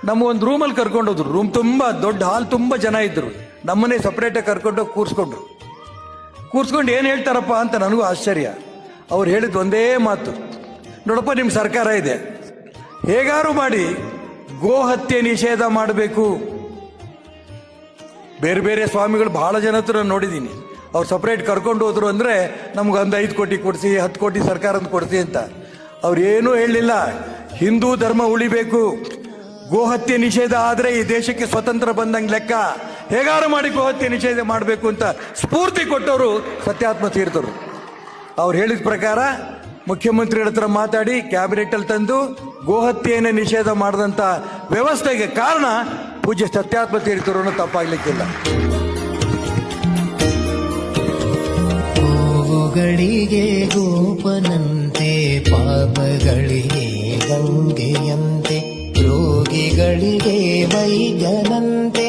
ನಮ್ಮ ಒಂದು ರೂಮಲ್ಲಿ ಕರ್ಕೊಂಡು ಹೋದ್ರು. ರೂಮ್ ತುಂಬ ದೊಡ್ಡ ಹಾಲ್, ತುಂಬ ಜನ ಇದ್ರು. ನಮ್ಮನ್ನೇ ಸಪ್ರೇಟಾಗಿ ಕರ್ಕೊಂಡು ಕೂರಿಸ್ಕೊಂಡ್ರು. ಕೂರಿಸ್ಕೊಂಡು ಏನು ಹೇಳ್ತಾರಪ್ಪ ಅಂತ ನನಗೂ ಆಶ್ಚರ್ಯ. ಅವ್ರು ಹೇಳಿದ ಒಂದೇ ಮಾತು, ನೋಡಪ್ಪ ನಿಮ್ಮ ಸರ್ಕಾರ ಇದೆ, ಹೇಗಾರು ಮಾಡಿ ಗೋ ಹತ್ಯೆ ನಿಷೇಧ ಮಾಡಬೇಕು. ಬೇರೆ ಬೇರೆ ಸ್ವಾಮಿಗಳು ಬಹಳ ಜನ ಹತ್ರ ನಾನು ನೋಡಿದ್ದೀನಿ. ಅವ್ರು ಸಪ್ರೇಟ್ ಕರ್ಕೊಂಡು ಹೋದ್ರು ಅಂದರೆ ನಮ್ಗೊಂದು 5 ಕೋಟಿ ಕೊಡಿಸಿ, 10 ಕೋಟಿ ಸರ್ಕಾರದ ಕೊಡಿಸಿ ಅಂತ. ಅವ್ರು ಏನೂ ಹೇಳಲಿಲ್ಲ. ಹಿಂದೂ ಧರ್ಮ ಉಳಿಬೇಕು, ಗೋಹತ್ಯೆ ನಿಷೇಧ ಆದರೆ ಈ ದೇಶಕ್ಕೆ ಸ್ವತಂತ್ರ ಬಂದಂಗೆ ಲೆಕ್ಕ, ಹೇಗಾರು ಮಾಡಿ ಗೋಹತ್ಯೆ ನಿಷೇಧ ಮಾಡಬೇಕು ಅಂತ ಸ್ಫೂರ್ತಿ ಕೊಟ್ಟವರು ಸತ್ಯಾತ್ಮ ತೀರ್ಥರು. ಅವ್ರು ಹೇಳಿದ ಪ್ರಕಾರ ಮುಖ್ಯಮಂತ್ರಿಗಳ ಹತ್ರ ಮಾತಾಡಿ ಕ್ಯಾಬಿನೆಟಲ್ಲಿ ತಂದು ಗೋಹತ್ಯೆಯನ್ನು ನಿಷೇಧ ಮಾಡಿದಂಥ ವ್ಯವಸ್ಥೆಗೆ ಕಾರಣ ಪೂಜ್ಯ ಸತ್ಯಾತ್ಮ ತೀರ್ಥರು, ತಪ್ಪಾಗ್ಲಿಕ್ಕಿಲ್ಲ. ಗೋವುಗಳಿಗೆ ಗೋಪನಂತೆ, ಪಾಪಗಳಿಗೆ ಗಂಗೆಯಂತೆ, ರೋಗಿಗಳಿಗೆ ವೈದ್ಯನಂತೆ,